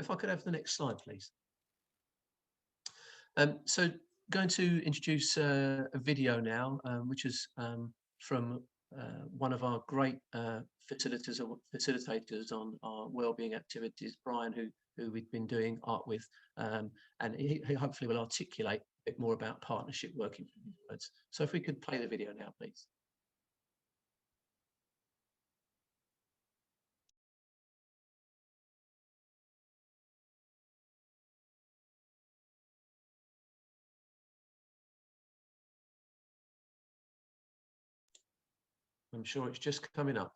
If I could have the next slide, please. So going to introduce a video now, which is from one of our great facilitators on our wellbeing activities, Brian, who we've been doing art with, and he hopefully will articulate a bit more about partnership working from his words. So if we could play the video now, please. I'm sure it's just coming up.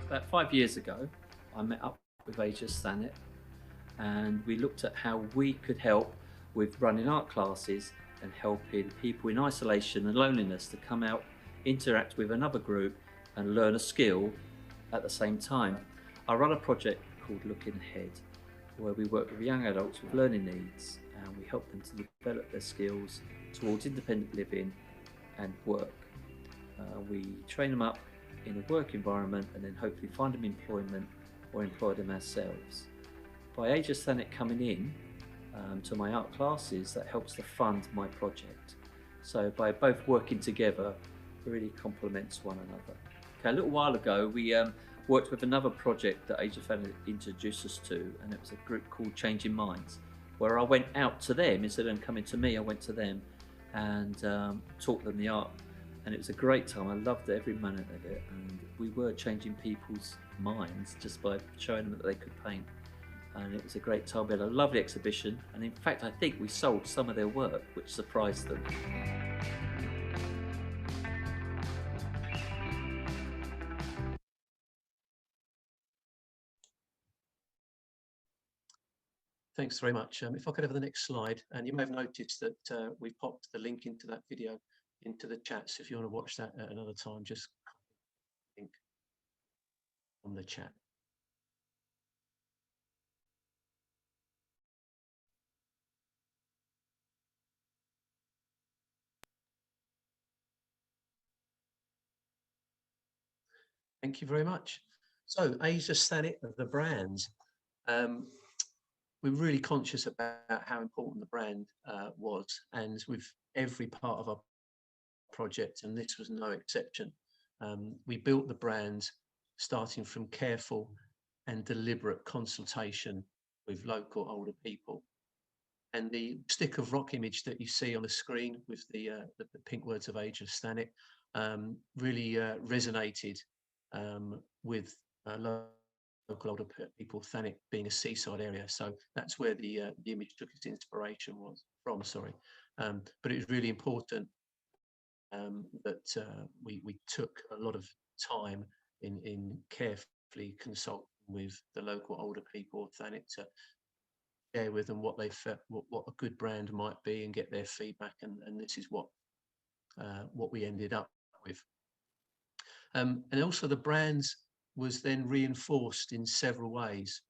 About 5 years ago, I met up with Aegis Thanet, and we looked at how we could help with running art classes and helping people in isolation and loneliness to come out, interact with another group and learn a skill at the same time. I run a project called Looking Ahead, where we work with young adults with learning needs, and we help them to develop their skills towards independent living and work. We train them up in a work environment and then hopefully find them employment or employ them ourselves. By Aegis Thanet coming in to my art classes, that helps to fund my project. So by both working together, it really complements one another. Okay, a little while ago, we worked with another project that Aegis Thanet introduced us to, and it was a group called Changing Minds, where I went out to them. Instead of them coming to me, I went to them and taught them the art. And it was a great time. I loved every minute of it, and we were changing people's minds just by showing them that they could paint. And it was a great time. We had a lovely exhibition, and in fact I think we sold some of their work, which surprised them. Thanks very much. If I could have the next slide, and you may have noticed that we popped the link into that video into the chat. So if you want to watch that at another time, just link on the chat. Thank you very much. So Aegis Thanet, the brand. We're really conscious about how important the brand was, and with every part of our project, and this was no exception. We built the brand starting from careful and deliberate consultation with local older people. And the stick of rock image that you see on the screen with the pink words of Aegis Thanet really resonated with local older people, Thanet being a seaside area. So that's where the image took its inspiration from, sorry. But it was really important that we took a lot of time in carefully consulting with the local older people of Thanet to share with them what they felt, what a good brand might be, and get their feedback. And this is what we ended up with. And also the brands was then reinforced in several ways.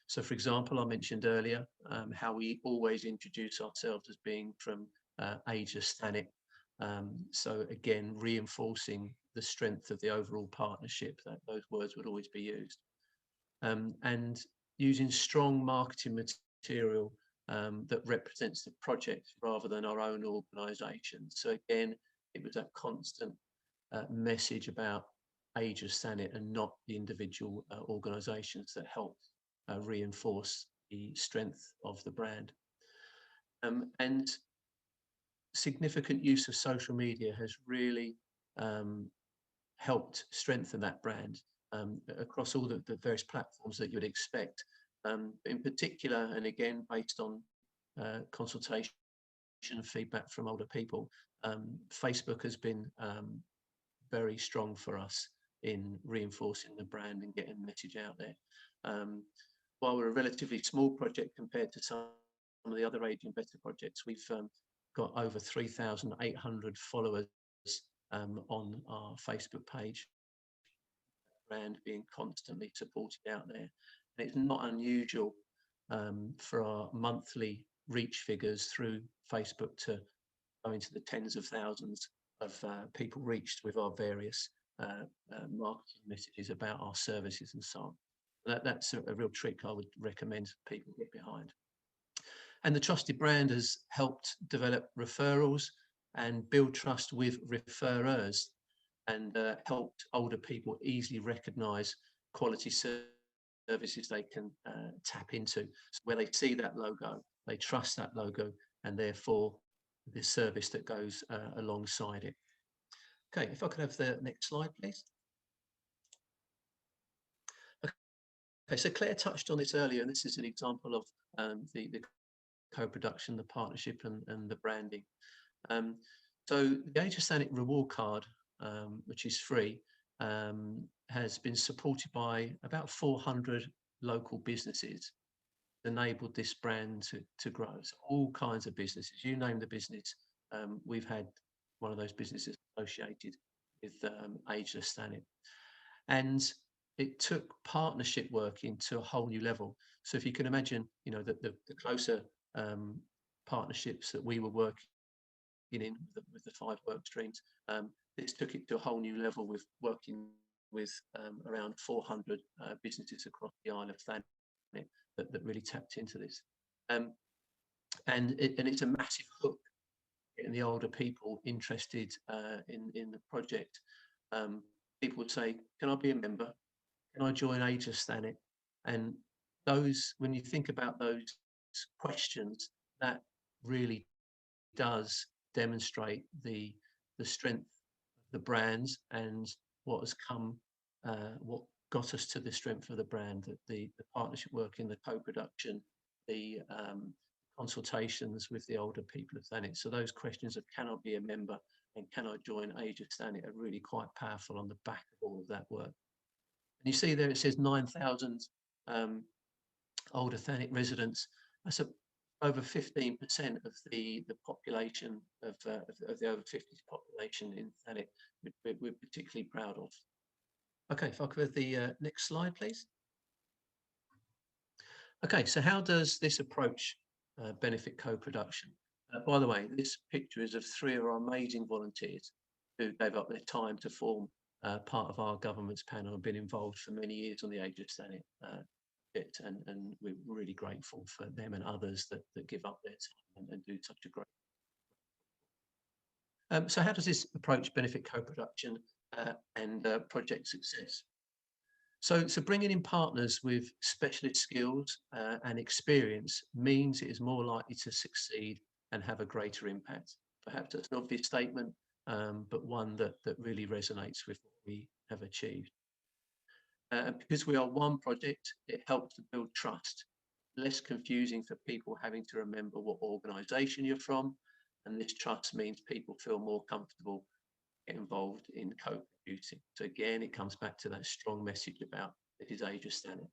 So, for example, I mentioned earlier how we always introduce ourselves as being from Aegis Thanet. So again, reinforcing the strength of the overall partnership, that those words would always be used. And using strong marketing material that represents the project rather than our own organisation. So again, it was that constant message about Aegis Thanet and not the individual organisations that helped reinforce the strength of the brand. And significant use of social media has really helped strengthen that brand across all the various platforms that you would expect. In particular, and again, based on consultation and feedback from older people, Facebook has been very strong for us in reinforcing the brand and getting the message out there. While we're a relatively small project compared to some of the other Aging Better projects, we've got over 3,800 followers on our Facebook page. brand being constantly supported out there. And it's not unusual for our monthly reach figures through Facebook to go into the tens of thousands of people reached with our various marketing messages about our services and so on. That's a real trick I would recommend people get behind. And the trusted brand has helped develop referrals and build trust with referrers, and helped older people easily recognise quality services they can tap into. So where they see that logo, they trust that logo, and therefore the service that goes alongside it. Okay, if I could have the next slide, please. Okay, so Claire touched on this earlier, and this is an example of the co-production, the partnership, and the branding. So the Aegis Thanet reward card, which is free, has been supported by about 400 local businesses, enabled this brand to grow. So all kinds of businesses, you name the business, we've had one of those businesses associated with Ageless Thanet. And it took partnership working to a whole new level. So if you can imagine, you know, the closer partnerships that we were working in with the 5 work streams, this took it to a whole new level with working with around 400 businesses across the Isle of Thanet that really tapped into this. And it's a massive hook getting the older people interested in the project. People would say, can I be a member? Can I join Aegis Thanet? And those, when you think about those questions, that really does demonstrate the strength of the brands and what has come, what got us to the strength of the brand, the partnership work in the co-production, the consultations with the older people of Thanet. So those questions of can I be a member and can I join Aegis Thanet are really quite powerful on the back of all of that work. And you see there it says 9,000 older Thanet residents. That's over 15% of the population of the over 50s population in Thanet, which we're particularly proud of. Okay, if I could have the next slide, please. Okay, so how does this approach benefit co-production? By the way, this picture is of 3 of our amazing volunteers who gave up their time to form part of our government's panel and been involved for many years on the Aegis Thanet bit, and we're really grateful for them and others that give up their time and do such a great. So how does this approach benefit co-production and project success? So bringing in partners with specialist skills and experience means it is more likely to succeed and have a greater impact. Perhaps that's an obvious statement, but one that really resonates with what we have achieved. Because we are one project, it helps to build trust. Less confusing for people having to remember what organisation you're from, and this trust means people feel more comfortable get involved in co-producing. So again, it comes back to that strong message about it is Aegis Thanet.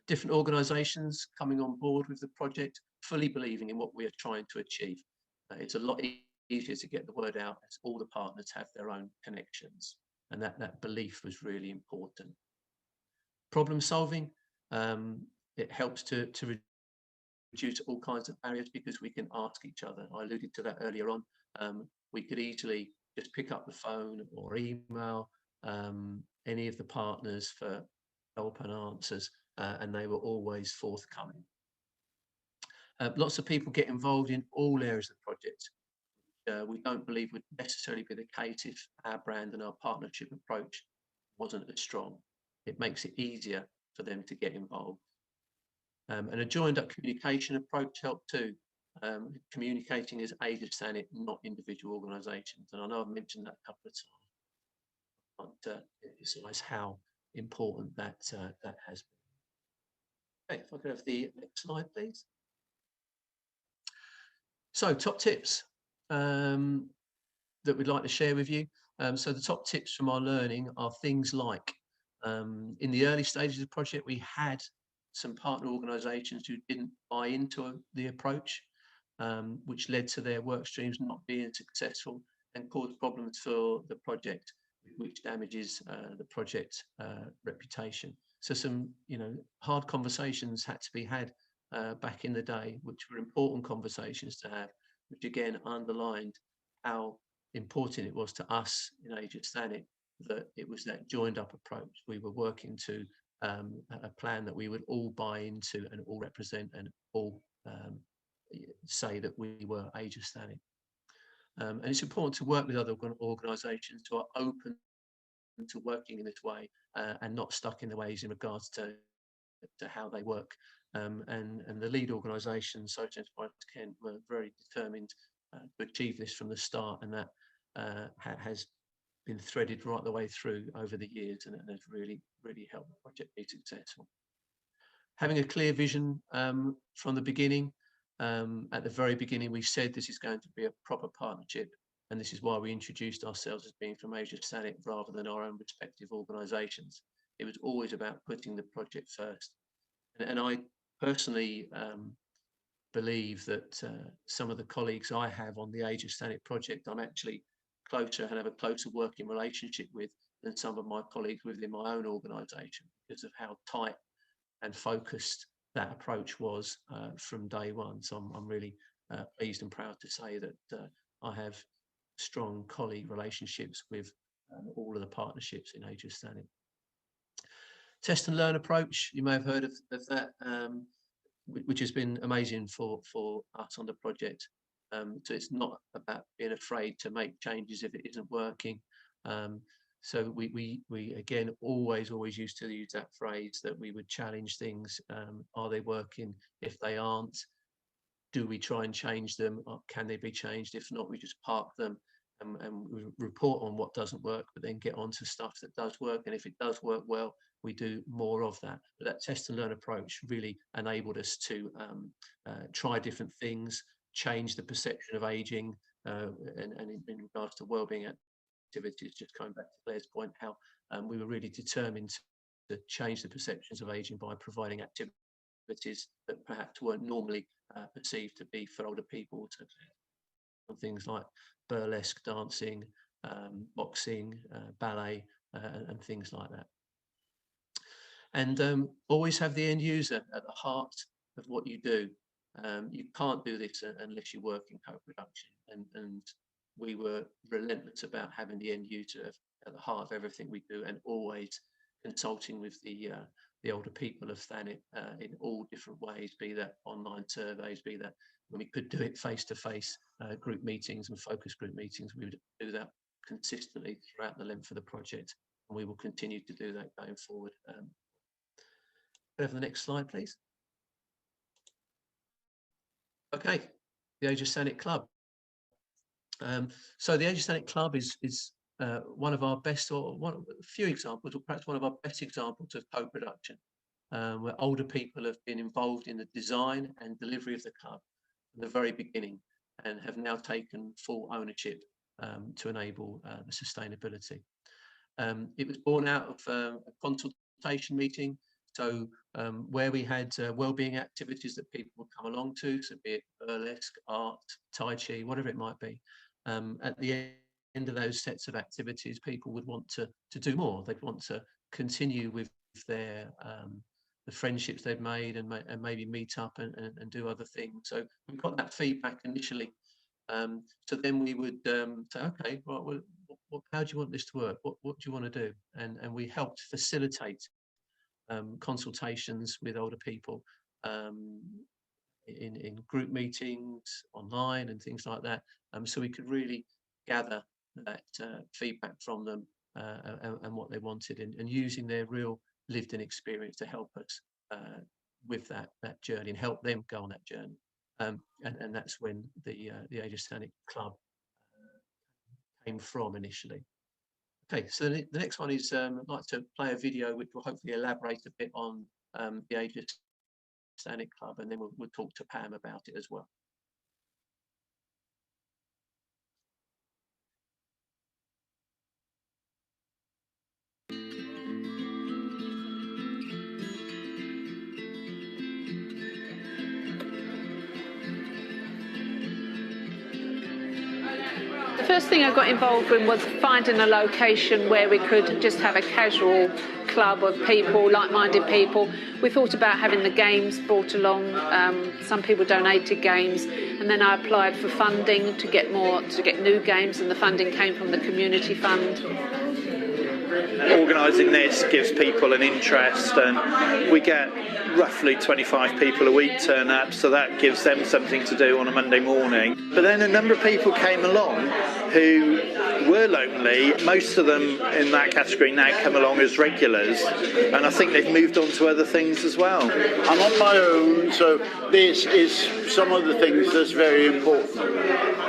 Different organisations coming on board with the project, fully believing in what we are trying to achieve. It's a lot easier to get the word out as all the partners have their own connections, and that belief was really important. Problem solving, it helps to reduce all kinds of barriers because we can ask each other. I alluded to that earlier on. We could easily just pick up the phone or email any of the partners for help and answers, and they were always forthcoming. Lots of people get involved in all areas of the project. We don't believe would necessarily be the case if our brand and our partnership approach wasn't as strong. It makes it easier for them to get involved. And a joined up communication approach helped too. Communicating as Aegis Thanet, not individual organisations. And I know I've mentioned that a couple of times, but emphasise how important that has been. Okay, if I could have the next slide, please. So top tips that we'd like to share with you. So the top tips from our learning are things like, in the early stages of the project, we had some partner organisations who didn't buy into the approach, which led to their work streams not being successful and caused problems for the project. which damages the project reputation. So some, hard conversations had to be had back in the day, which were important conversations to have, which again underlined how important it was to us in Aegis Thanet that it was that joined up approach. We were working to a plan that we would all buy into and all represent and all say that we were Aegis Thanet. And it's important to work with other organisations who are open to working in this way and not stuck in the ways in regards to how they work. And the lead organisation, Social Enterprise Kent, were very determined to achieve this from the start, and that has been threaded right the way through over the years, and it has really, really helped the project be successful. Having a clear vision from the beginning. At the very beginning, we said this is going to be a proper partnership, and this is why we introduced ourselves as being from Aegis Thanet rather than our own respective organisations. It was always about putting the project first. And I personally believe that some of the colleagues I have on the Aegis Thanet project, I'm actually closer and have a closer working relationship with than some of my colleagues within my own organisation, because of how tight and focused that approach was from day one. So I'm really pleased and proud to say that I have strong colleague relationships with all of the partnerships in Aegis Thanet. Test and learn approach, you may have heard of that, which has been amazing for us on the project. So it's not about being afraid to make changes if it isn't working. So we again always used to use that phrase that we would challenge things. Are they working? If they aren't, do we try and change them? Or can they be changed? If not, we just park them and we report on what doesn't work, but then get on to stuff that does work. And if it does work well, we do more of that. But that test and learn approach really enabled us to try different things, change the perception of aging, and in regards to wellbeing activities, just coming back to Claire's point, how we were really determined to change the perceptions of aging by providing activities that perhaps weren't normally perceived to be for older people, to things like burlesque dancing, boxing, ballet, and things like that. And always have the end user at the heart of what you do. You can't do this unless you work in co-production, and we were relentless about having the end user at the heart of everything we do, and always consulting with the older people of Thanet in all different ways, be that online surveys, be that when we could do it face-to-face group meetings and focus group meetings. We would do that consistently throughout the length of the project, and we will continue to do that going forward. Go for the next slide, please. Okay, the Aegis Thanet Club. So the Aegis Thanet Club is one of our best, or a few examples, or perhaps one of our best examples of co-production, where older people have been involved in the design and delivery of the club from the very beginning, and have now taken full ownership to enable the sustainability. It was born out of a consultation meeting. So where we had wellbeing activities that people would come along to, so be it burlesque, art, Tai Chi, whatever it might be, at the end of those sets of activities, people would want to do more. They'd want to continue with their the friendships they'd made, and maybe meet up and do other things. So we got that feedback initially. So then we would say, okay, well, how do you want this to work? What do you want to do? And we helped facilitate consultations with older people in group meetings, online, and things like that. So we could really gather that feedback from them and what they wanted, and using their real lived-in experience to help us with that journey and help them go on that journey. And that's when the Aegis Thanet Club came from initially. Okay, so the next one is I'd like to play a video which will hopefully elaborate a bit on the Aegis Thanet Club, and then we'll talk to Pam about it as well. first thing I got involved in was finding a location where we could just have a casual club of people, like-minded people. We thought about having the games brought along. Some people donated games, and then I applied for funding to get new games, and the funding came from the community fund. Organising this gives people an interest, and we get roughly 25 people a week turn up, so that gives them something to do on a Monday morning. But then a number of people came along who were lonely. Most of them in that category now come along as regulars, and I think they've moved on to other things as well. I'm on my own, so this is some of the things that's very important.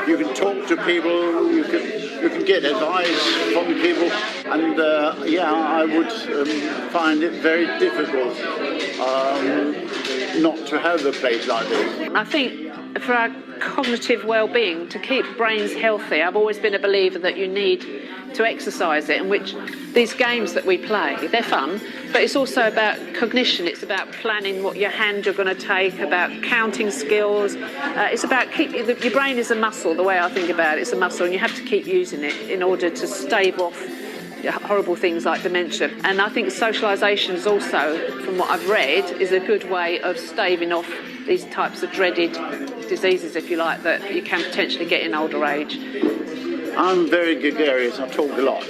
You can talk to people, you can get advice from people, and I would find it very difficult not to have a place like this. I think for our cognitive well-being, to keep brains healthy, I've always been a believer that you need to exercise it, in which these games that we play, they're fun, but it's also about cognition. It's about planning what your hand you're going to take, about counting skills. It's about your brain is a muscle, the way I think about it. It's a muscle, and you have to keep using it in order to stave off horrible things like dementia. And I think socialisation is also, from what I've read, is a good way of staving off these types of dreaded diseases, if you like, that you can potentially get in older age. I'm very gregarious, I talk a lot.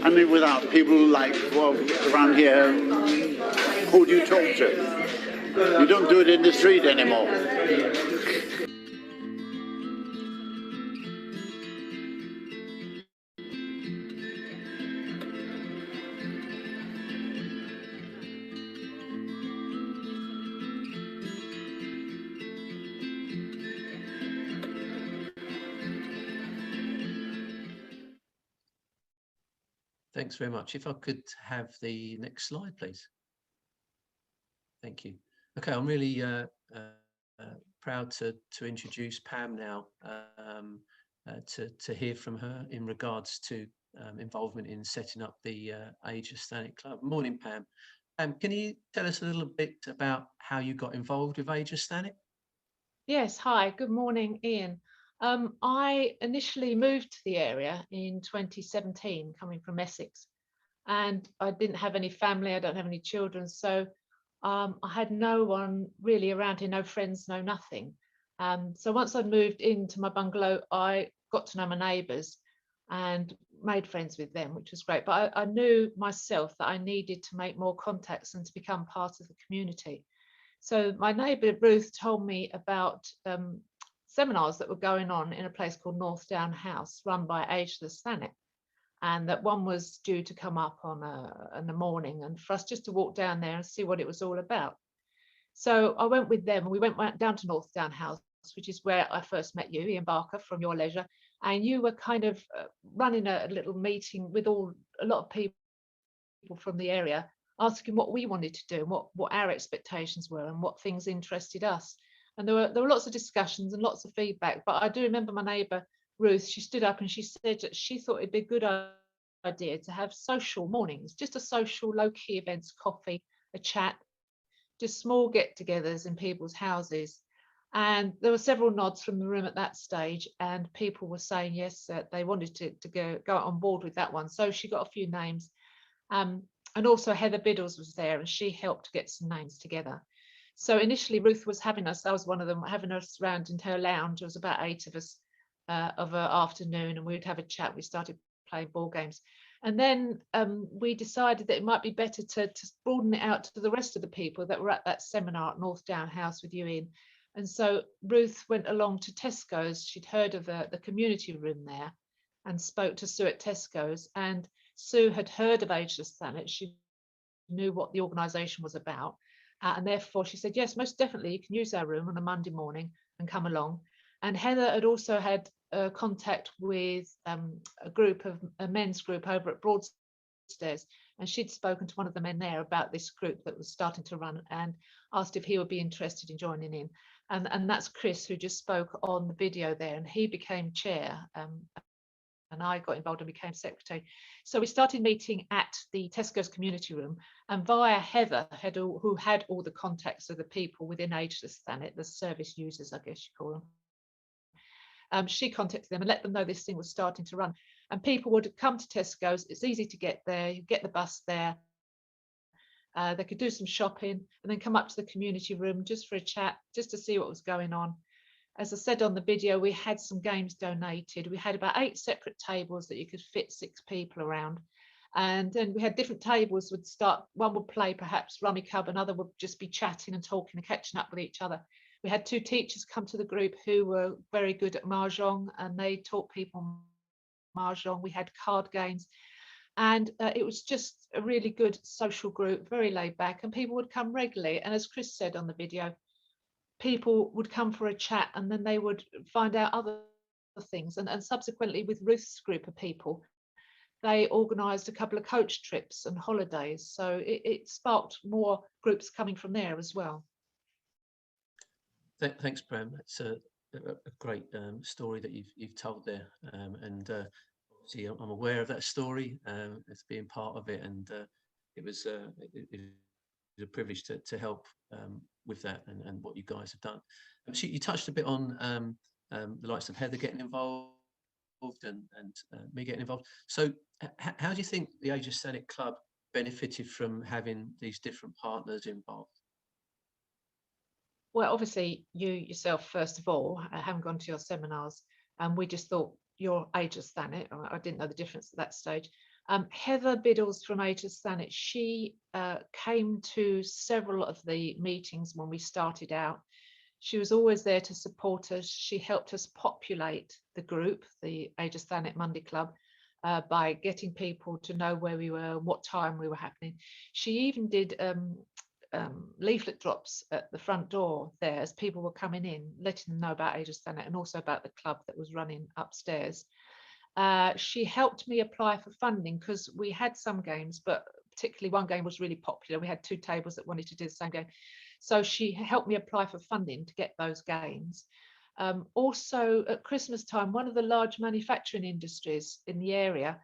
I mean, without people like, well, around here, who do you talk to? You don't do it in the street anymore. Thanks very much. If I could have the next slide, please. Thank you. Okay, I'm really proud to introduce Pam now, to hear from her in regards to involvement in setting up the Ageless Thanet Club. Morning, Pam. Can you tell us a little bit about how you got involved with Aegis Thanet? Yes, hi, good morning, Ian. I initially moved to the area in 2017, coming from Essex, and I didn't have any family, I don't have any children, so I had no one really around here, no friends, no nothing. So once I'd moved into my bungalow, I got to know my neighbours and made friends with them, which was great. But I knew myself that I needed to make more contacts and to become part of the community. So my neighbour Ruth told me about seminars that were going on in a place called North Down House, run by Ageless Thanet, and that one was due to come up in the morning, and for us just to walk down there and see what it was all about. So I went with them, and we went down to North Down House, which is where I first met you, Ian Barker, from Your Leisure, and you were kind of running a little meeting with a lot of people from the area, asking what we wanted to do and what our expectations were and what things interested us. And there were lots of discussions and lots of feedback. But I do remember my neighbour Ruth, she stood up and she said that she thought it'd be a good idea to have social mornings, just a social low-key events, coffee, a chat, just small get-togethers in people's houses. And there were several nods from the room at that stage, and people were saying yes, they wanted to go on board with that one. So she got a few names. And also Heather Biddles was there, and she helped get some names together. So initially Ruth was having us, I was one of them, having us round in her lounge. There was about 8 of us of an afternoon, and we'd have a chat. We started playing ball games. And then we decided that it might be better to broaden it out to the rest of the people that were at that seminar at North Down House with you in. And so Ruth went along to Tesco's. She'd heard of the community room there and spoke to Sue at Tesco's. And Sue had heard of Ageless Thanet. She knew what the organisation was about. And therefore she said, yes, most definitely you can use our room on a Monday morning and come along. And Heather had also had contact with a men's group over at Broadstairs, and she'd spoken to one of the men there about this group that was starting to run and asked if he would be interested in joining in. And that's Chris, who just spoke on the video there, and he became chair. And I got involved and became secretary. So we started meeting at the Tesco's community room, and via Heather, who had all the contacts of the people within Ageless Thanet, the service users, I guess you call them. She contacted them and let them know this thing was starting to run. And people would come to Tesco's. It's easy to get there. You get the bus there. They could do some shopping and then come up to the community room just for a chat, just to see what was going on. As I said on the video, we had some games donated. We had about 8 separate tables that you could fit 6 people around. And then we had different tables would start. One would play perhaps Rummy Cub, another would just be chatting and talking and catching up with each other. We had 2 teachers come to the group who were very good at Mahjong, and they taught people Mahjong. We had card games. And it was just a really good social group, very laid back, and people would come regularly. And as Chris said on the video, people would come for a chat and then they would find out other things. And subsequently, with Ruth's group of people, they organised a couple of coach trips and holidays. So it sparked more groups coming from there as well. Thanks, Prem. That's a great story that you've told there, and obviously I'm aware of that story as being part of it, and it was a privilege to help with that and what you guys have done. So you touched a bit on the likes of Heather getting involved and me getting involved. So how do you think the Aegis Thanet Club benefited from having these different partners involved? Well, obviously you yourself, first of all, haven't gone to your seminars, and we just thought you're Aegis Thanet. I didn't know the difference at that stage. Heather Biddles from Aegis Thanet, she came to several of the meetings when we started out. She was always there to support us. She helped us populate the group, the Aegis Thanet Monday Club, by getting people to know where we were, what time we were happening. She even did leaflet drops at the front door there as people were coming in, letting them know about Aegis Thanet and also about the club that was running upstairs. She helped me apply for funding because we had some games, but particularly one game was really popular. We had 2 tables that wanted to do the same game. So she helped me apply for funding to get those games. Also at Christmas time, one of the large manufacturing industries in the area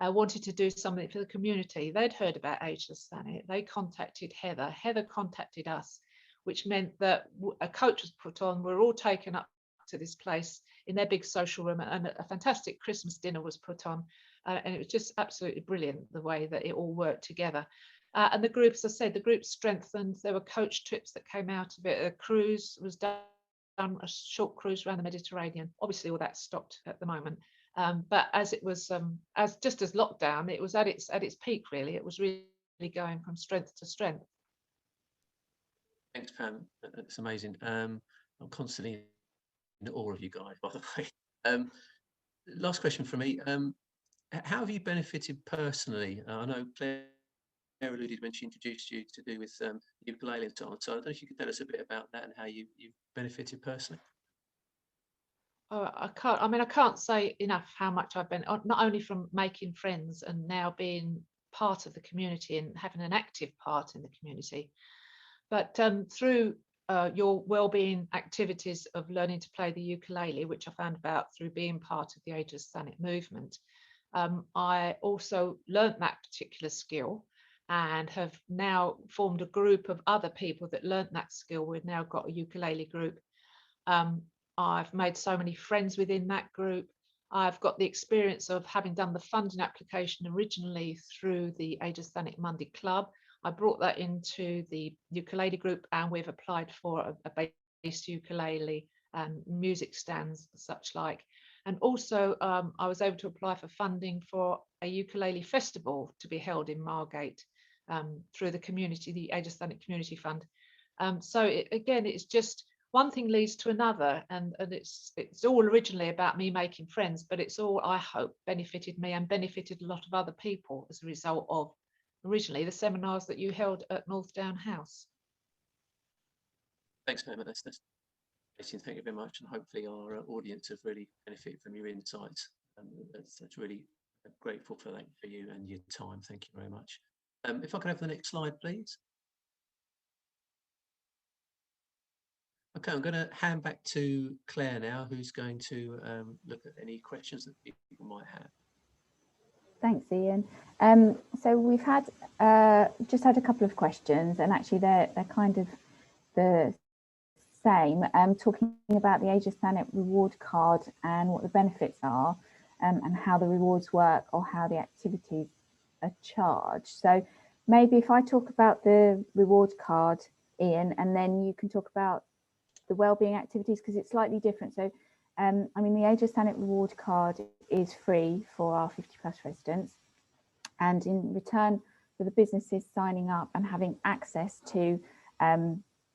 wanted to do something for the community. They'd heard about Aegis Thanet. They contacted Heather. Heather contacted us, which meant that a coach was put on. We're all taken up to this place in their big social room, and a fantastic Christmas dinner was put on. And it was just absolutely brilliant the way that it all worked together. And the group, as I said, the group strengthened. There were coach trips that came out of it. A cruise was done, a short cruise around the Mediterranean. Obviously, all that stopped at the moment. But as it was, as lockdown, it was at its peak. Really, it was really going from strength to strength. Thanks, Pam. That's amazing. I'm constantly in awe of you guys, by the way. Last question for me. How have you benefited personally? I know Claire alluded when she introduced you to do with ukulele and so on. So I don't know if you could tell us a bit about that and how you've benefited personally. Oh, I can't say enough how much I've been, not only from making friends and now being part of the community and having an active part in the community, but through your wellbeing activities of learning to play the ukulele, which I found about through being part of the Aegis Thanet movement. I also learnt that particular skill and have now formed a group of other people that learnt that skill. We've now got a ukulele group. I've made so many friends within that group. I've got the experience of having done the funding application originally through the Aegis Thanet Monday Club. I brought that into the ukulele group, and we've applied for a bass ukulele and music stands, such like. And also I was able to apply for funding for a ukulele festival to be held in Margate through the community, the Aegis Thanet Community Fund. So again, it's just one thing leads to another, and it's all originally about me making friends, but it's all, I hope, benefited me and benefited a lot of other people as a result of originally the seminars that you held at North Down House. Thanks, Emma. That's thank you very much, and hopefully our audience have really benefited from your insights. That's really grateful for that, for you and your time. Thank you very much. If I could have the next slide, please. Okay, I'm going to hand back to Claire now, who's going to look at any questions that people might have. Thanks, Ian. So we've had just had a couple of questions, and actually they're kind of the same, talking about the Aegis Thanet reward card and what the benefits are, and how the rewards work, or how the activities are charged. So maybe if I talk about the reward card, Ian, and then you can talk about the wellbeing activities, because it's slightly different. So I mean, the Aegis Thanet reward card is free for our 50+ residents, and in return for the businesses signing up and having access to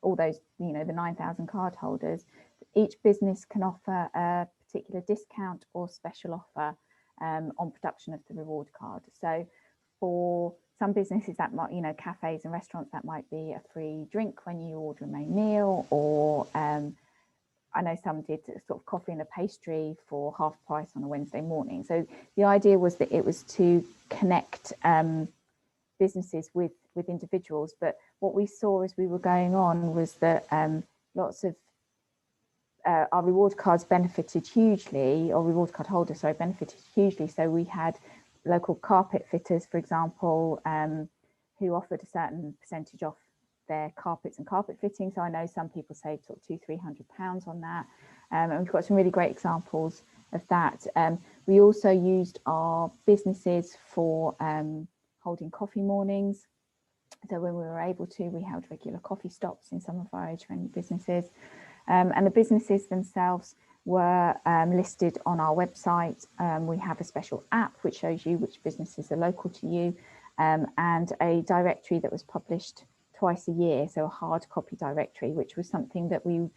all those, you know, the 9,000 card holders, each business can offer a particular discount or special offer on production of the reward card. So for some businesses that might, you know, cafes and restaurants, that might be a free drink when you order a main meal, or I know some did sort of coffee and a pastry for half price on a Wednesday morning. So the idea was that it was to connect businesses with individuals. But what we saw as we were going on was that lots of our reward cards benefited hugely, or reward card holders, sorry, benefited hugely. So we had local carpet fitters, for example, who offered a certain percentage off their carpets and carpet fitting. So I know some people saved sort of £200-300 on that. And we've got some really great examples of that. We also used our businesses for holding coffee mornings. So when we were able to, we held regular coffee stops in some of our age-friendly businesses. And the businesses themselves were listed on our website. We have a special app which shows you which businesses are local to you, and a directory that was published twice a year, so a hard copy directory, which was something that we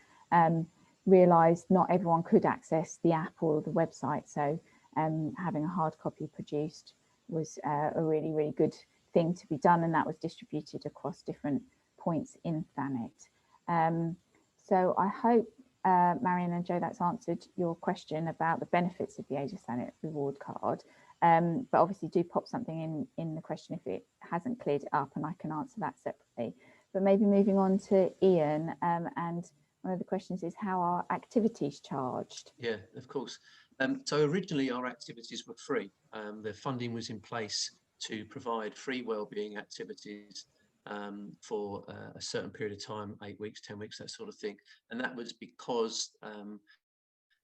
realised not everyone could access the app or the website. So having a hard copy produced was a really, really good thing to be done, and that was distributed across different points in Thanet. So I hope, Marion and Joe, that's answered your question about the benefits of the Aegis Thanet reward card. But obviously do pop something in the question if it hasn't cleared it up, and I can answer that separately. But maybe moving on to Ian, and one of the questions is, how are activities charged? Yeah, of course. So originally our activities were free. The funding was in place to provide free wellbeing activities for a certain period of time, 8 weeks, 10 weeks, that sort of thing. And that was because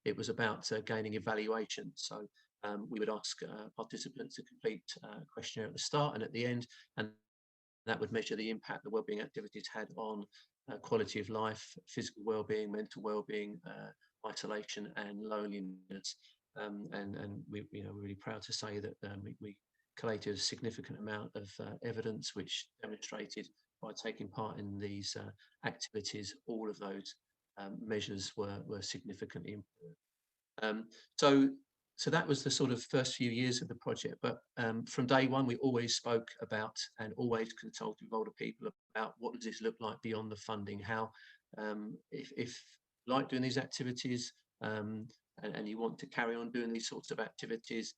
it was about gaining evaluation. So we would ask participants to complete a questionnaire at the start and at the end, and that would measure the impact the wellbeing activities had on quality of life, physical well-being, mental well-being, isolation and loneliness. And we're really proud to say that we collated a significant amount of evidence which demonstrated by taking part in these activities, all of those measures were significantly improved. So that was the sort of first few years of the project. But from day one, we always spoke about and always consulted with older people about what does this look like beyond the funding? How, if you like doing these activities and you want to carry on doing these sorts of activities,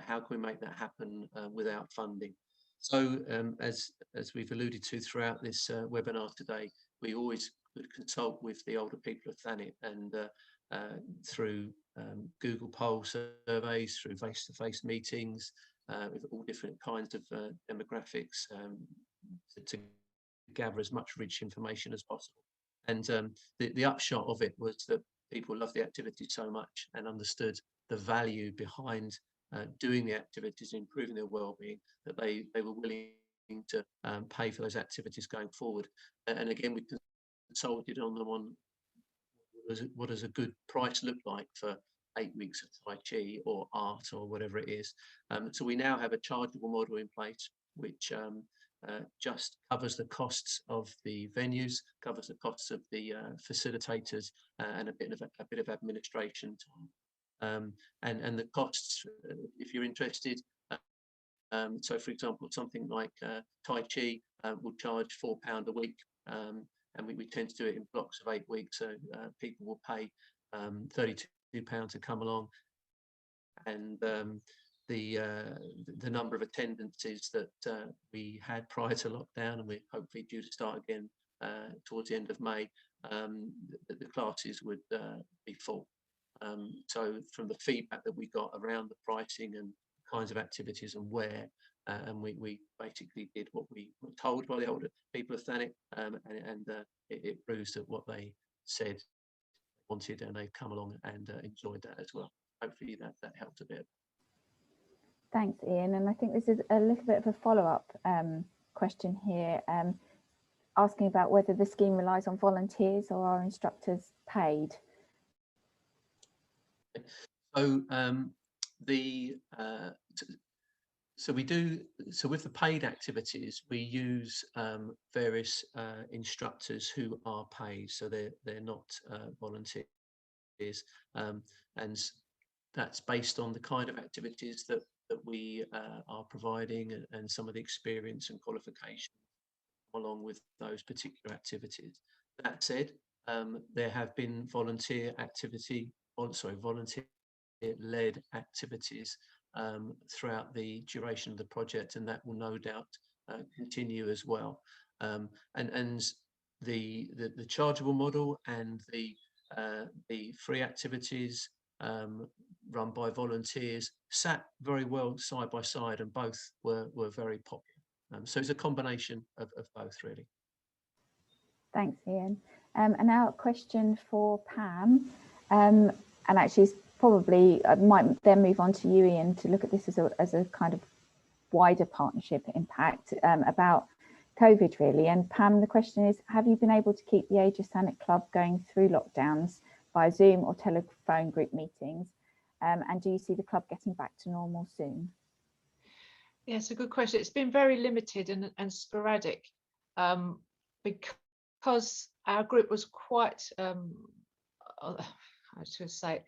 how can we make that happen without funding? So as we've alluded to throughout this webinar today, we always could consult with the older people of Thanet, and through Google poll surveys, through face-to-face meetings with all different kinds of demographics to gather as much rich information as possible. And the upshot of it was that people loved the activity so much and understood the value behind doing the activities and improving their well-being, that they were willing to pay for those activities going forward. And again, we consulted on them on what does a good price look like for 8 weeks of Tai Chi or art or whatever it is. So we now have a chargeable model in place, which just covers the costs of the venues, covers the costs of the facilitators, and a bit of administration time. And the costs, if you're interested, so for example, something like Tai Chi will charge £4 a week. And we tend to do it in blocks of 8 weeks, so people will pay £32 to come along, and the number of attendances that we had prior to lockdown, and we're hopefully due to start again towards the end of May, the classes would be full. So from the feedback that we got around the pricing and kinds of activities and where, and we basically did what we were told by the older people of Thanet, and it proves that what they said wanted, and they've come along and enjoyed that as well. Hopefully that helped a bit. Thanks, Ian. And I think this is a little bit of a follow-up question here, asking about whether the scheme relies on volunteers or are instructors paid? So so with the paid activities, we use various instructors who are paid, so they're not volunteers, and that's based on the kind of activities that we are providing, and some of the experience and qualification along with those particular activities. That said, there have been volunteer-led activities throughout the duration of the project, and that will no doubt continue as well. And the chargeable model and the free activities run by volunteers sat very well side by side, and both were very popular. So it's a combination of both, really. Thanks, Ian. And now a question for Pam, and actually it's probably might then move on to you, Ian, to look at this as a kind of wider partnership impact about COVID, really. And Pam, the question is, have you been able to keep the Aegis Thanet Club going through lockdowns via Zoom or telephone group meetings? And do you see the club getting back to normal soon? Yeah, it's a good question. It's been very limited and sporadic, because our group was quite, I should say,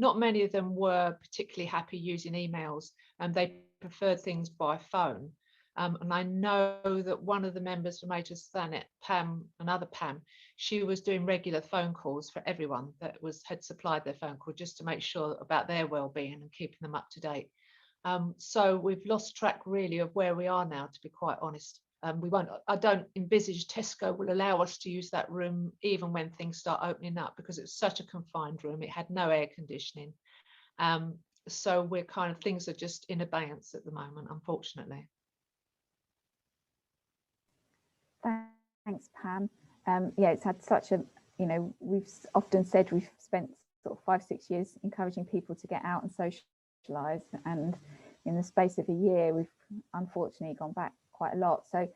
not many of them were particularly happy using emails, and they preferred things by phone. And I know that one of the members from Aegis Thanet, Pam, another Pam, she was doing regular phone calls for everyone that had supplied their phone call, just to make sure about their well-being and keeping them up to date. So we've lost track really of where we are now, to be quite honest. I don't envisage Tesco will allow us to use that room even when things start opening up, because it's such a confined room. It had no air conditioning. So we're kind of, things are just in abeyance at the moment, unfortunately. Thanks, Pam. Yeah, it's had such a, we've often said we've spent sort of 5-6 years encouraging people to get out and socialise, and in the space of a year we've unfortunately gone back quite a lot. So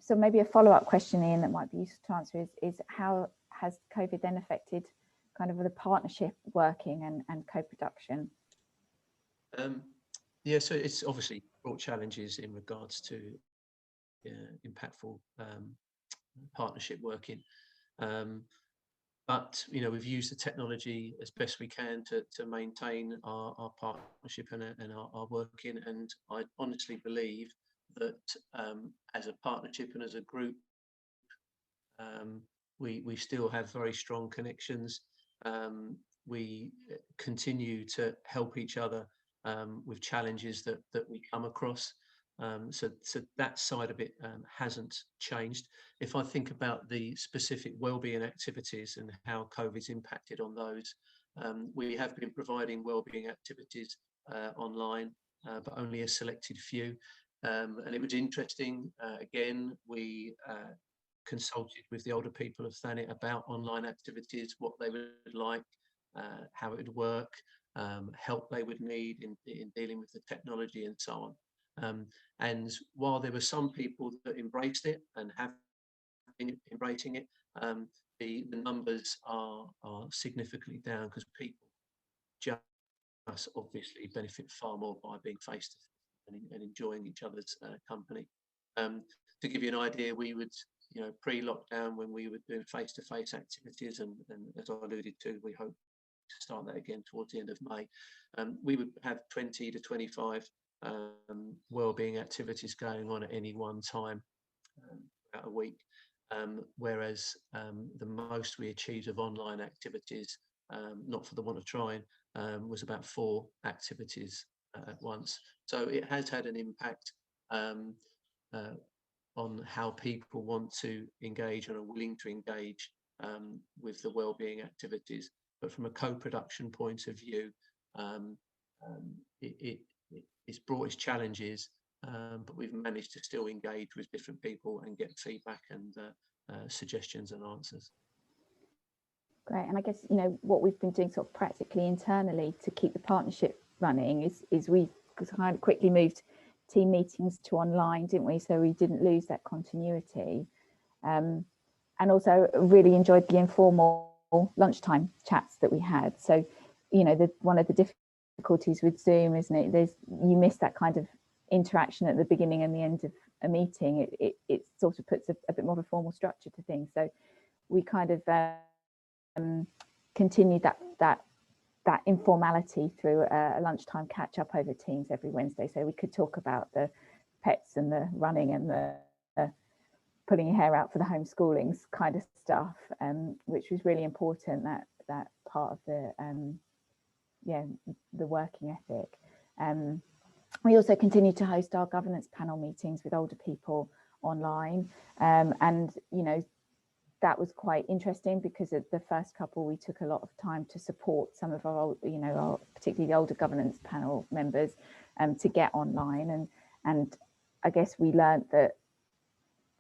so maybe a follow-up question, Ian, that might be useful to answer is how has COVID then affected kind of the partnership working and co-production? Yeah, so it's obviously brought challenges in regards to impactful partnership working, but we've used the technology as best we can to maintain our partnership and our working, and I honestly believe that as a partnership and as a group, we still have very strong connections. We continue to help each other with challenges that we come across. So that side of it hasn't changed. If I think about the specific wellbeing activities and how COVID's impacted on those, we have been providing wellbeing activities online, but only a selected few. And it was interesting. Again, we consulted with the older people of Thanet about online activities, what they would like, how it would work, help they would need in dealing with the technology and so on. And while there were some people that embraced it and have been embracing it, the numbers are significantly down, because people just obviously benefit far more by being face to face and enjoying each other's company. To give you an idea, we would, pre-lockdown, when we were doing face-to-face activities, and as I alluded to, we hope to start that again towards the end of May, we would have 20 to 25 wellbeing activities going on at any one time about a week, whereas the most we achieved of online activities, not for the want of trying, was about 4 activities at once. So it has had an impact on how people want to engage and are willing to engage with the wellbeing activities. But from a co-production point of view, it's brought its challenges, but we've managed to still engage with different people and get feedback and suggestions and answers. Great. And I guess, you know, what we've been doing sort of practically internally to keep the partnership running is we kind of quickly moved team meetings to online, didn't we? So we didn't lose that continuity. And also really enjoyed the informal lunchtime chats that we had. So, you know, one of the difficulties with Zoom, isn't it? You miss that kind of interaction at the beginning and the end of a meeting. It sort of puts a bit more of a formal structure to things. So we kind of continued that informality through a lunchtime catch up over Teams every Wednesday, so we could talk about the pets and the running and the pulling your hair out for the homeschooling kind of stuff, which was really important. That part of the the working ethic. We also continue to host our governance panel meetings with older people online, and you know, that was quite interesting because at the first couple we took a lot of time to support some of our, you know, our, particularly the older governance panel members to get online, and I guess we learned that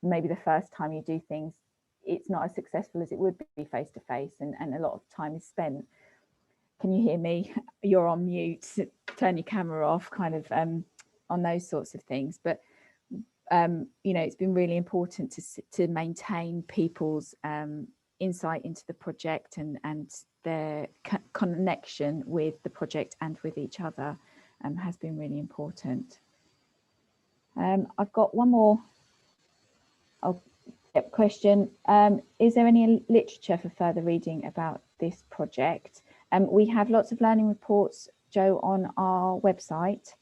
maybe the first time you do things, it's not as successful as it would be face to face, and a lot of time is spent. Can you hear me? You're on mute, turn your camera off, kind of on those sorts of things. But you know, it's been really important to maintain people's insight into the project and their connection with the project and with each other has been really important. I've got one more question. Is there any literature for further reading about this project? We have lots of learning reports, Joe, on our website,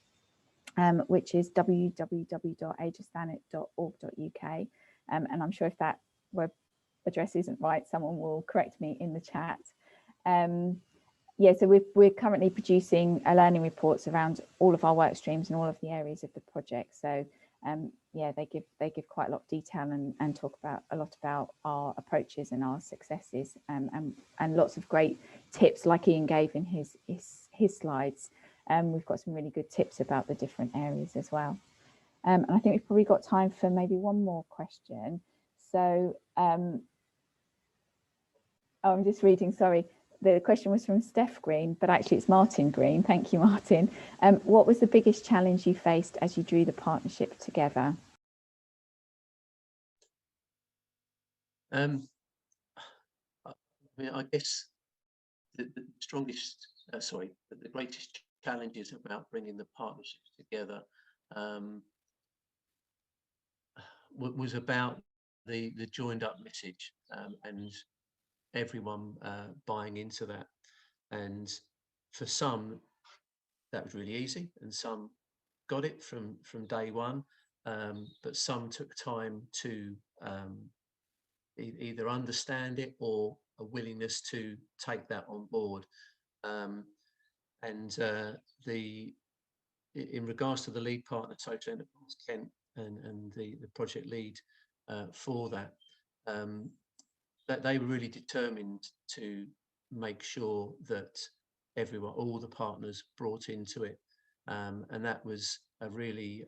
which is www.agesthanet.org.uk. And I'm sure if that web address isn't right, someone will correct me in the chat. Yeah, so we're currently producing learning reports around all of our work streams and all of the areas of the project. So yeah, they give quite a lot of detail and talk about a lot about our approaches and our successes, and lots of great tips like Ian gave in his slides. We've got some really good tips about the different areas as well. And I think we've probably got time for maybe one more question. So oh, I'm just reading, sorry. The question was from Steph Green, but actually it's Martin Green. Thank you, Martin. What was the biggest challenge you faced as you drew the partnership together? I mean, I guess the strongest, the greatest challenges about bringing the partnerships together was about the joined up message and everyone buying into that. And for some that was really easy and some got it from day one, but some took time to either understand it or a willingness to take that on board. In regards to the lead partner, Total Enterprise Kent, and the project lead for that, that they were really determined to make sure that everyone, all the partners, brought into it, and that was a really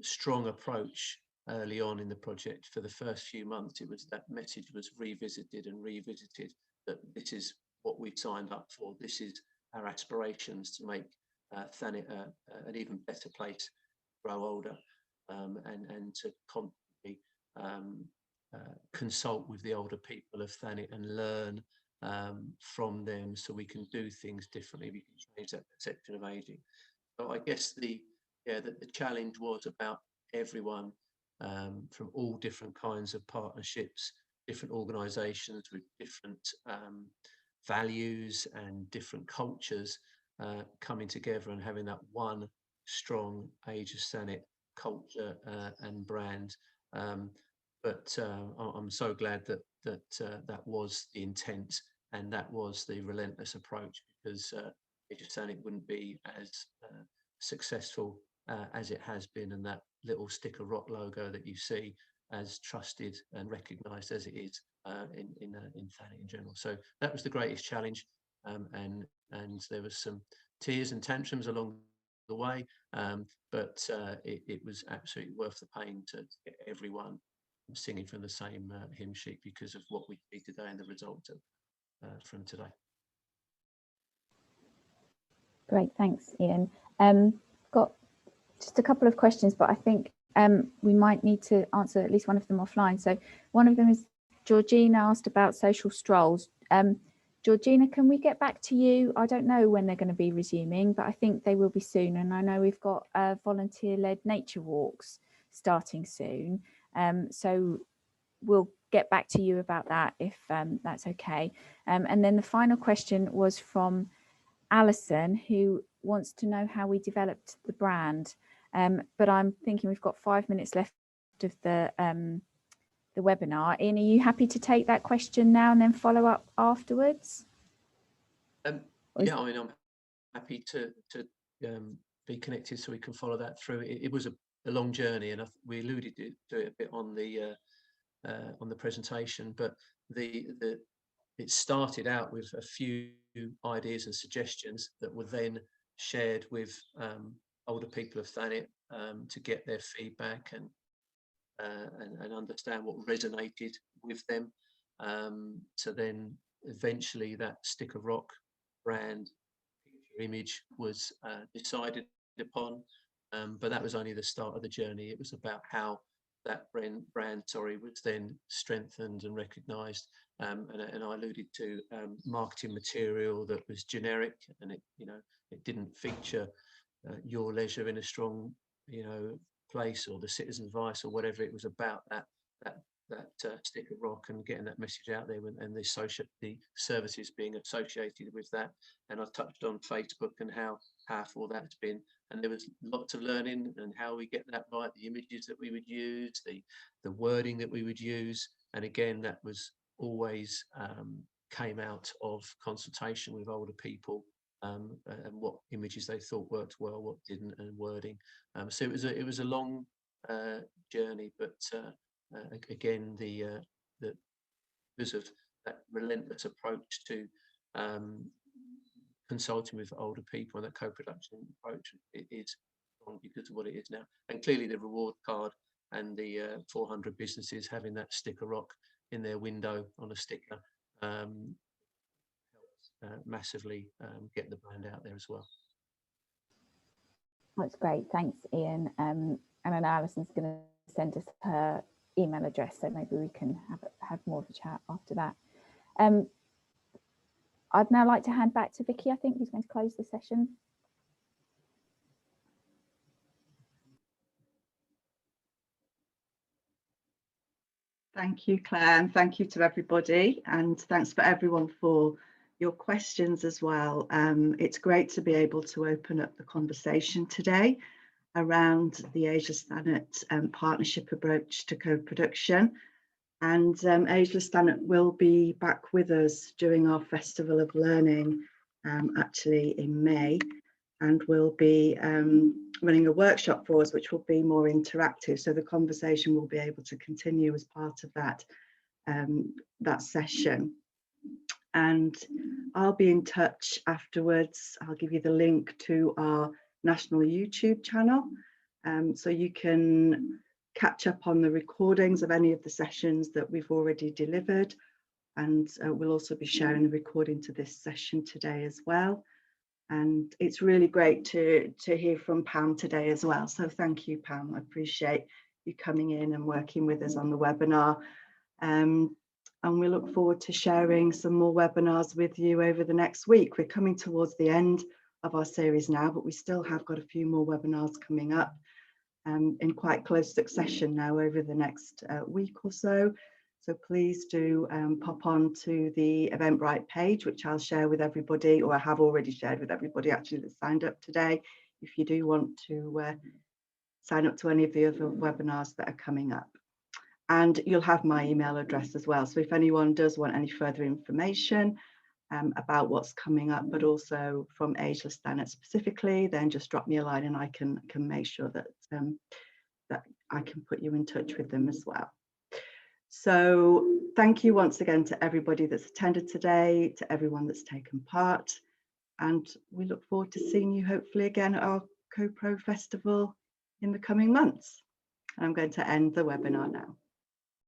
strong approach early on in the project. For the first few months, it was that message was revisited and revisited, that this is what we've signed up for, this is our aspirations to make Thanet an even better place to grow older, and to constantly consult with the older people of Thanet and learn from them, so we can do things differently, we can change that perception of aging. So I guess the challenge was about everyone from all different kinds of partnerships, different organisations with different values and different cultures coming together and having that one strong Aegis Thanet culture and brand. But I'm so glad that was the intent and that was the relentless approach, because Aegis Thanet wouldn't be as successful as it has been, and that little sticker rock logo that you see, as trusted and recognised as it is in Thanet in general. So that was the greatest challenge, and there was some tears and tantrums along the way, but it was absolutely worth the pain to get everyone singing from the same hymn sheet because of what we see today and the result from today. Great, thanks, Ian. Got just a couple of questions, but I think we might need to answer at least one of them offline. So one of them is Georgina asked about social strolls. Georgina, can we get back to you? I don't know when they're going to be resuming, but I think they will be soon. And I know we've got volunteer-led nature walks starting soon. So we'll get back to you about that if that's okay. And then the final question was from Alison, who wants to know how we developed the brand. But I'm thinking we've got 5 minutes left of the webinar. Ian, are you happy to take that question now and then follow up afterwards? Yeah, I mean, I'm happy to be connected so we can follow that through. It was a long journey, and we alluded to it a bit on the presentation, but it started out with a few ideas and suggestions that were then shared with older people of Thanet to get their feedback and understand what resonated with them. So then eventually that Stick of Rock brand image was decided upon, but that was only the start of the journey. It was about how that brand was then strengthened and recognised, and I alluded to marketing material that was generic, and it didn't feature your leisure in a strong place, or the Citizen's Vice, or whatever. It was about that Stick of Rock and getting that message out there, and the services being associated with that. And I touched on Facebook and how powerful that's been, and there was lots of learning and how we get that right, the images that we would use, the wording that we would use, and again that was always came out of consultation with older people, and what images they thought worked well, what didn't, and wording. So it was a long journey, but again, because of that relentless approach to consulting with older people and that co-production approach, it is strong because of what it is now. And clearly the reward card and the 400 businesses having that Stick of Rock in their window on a sticker helps massively get the brand out there as well. That's great, thanks, Ian. And I know Alison's going to send us her email address, so maybe we can have more of a chat after that. I'd now like to hand back to Vicky, I think, who's going to close the session. Thank you, Claire, and thank you to everybody, and thanks for everyone for your questions as well. It's great to be able to open up the conversation today around the Ageless Thanet partnership approach to co-production. And Ageless Thanet will be back with us during our Festival of Learning actually in May, and we'll be running a workshop for us which will be more interactive, so the conversation will be able to continue as part of that that session. And I'll be in touch afterwards. I'll give you the link to our national YouTube channel, so you can catch up on the recordings of any of the sessions that we've already delivered, and we'll also be sharing the recording to this session today as well. And it's really great to hear from Pam today as well, so thank you, Pam. I appreciate you coming in and working with us on the webinar, and we look forward to sharing some more webinars with you over the next week. We're coming towards the end of our series now, but we still have got a few more webinars coming up in quite close succession now over the next week or so. So please do pop on to the Eventbrite page, which I'll share with everybody, or I have already shared with everybody actually that signed up today, if you do want to sign up to any of the other webinars that are coming up. And you'll have my email address as well. So if anyone does want any further information about what's coming up, but also from Ageless Thanet specifically, then just drop me a line and I can make sure that that I can put you in touch with them as well. So thank you once again to everybody that's attended today, to everyone that's taken part, and we look forward to seeing you hopefully again at our CoPro Festival in the coming months. And I'm going to end the webinar now.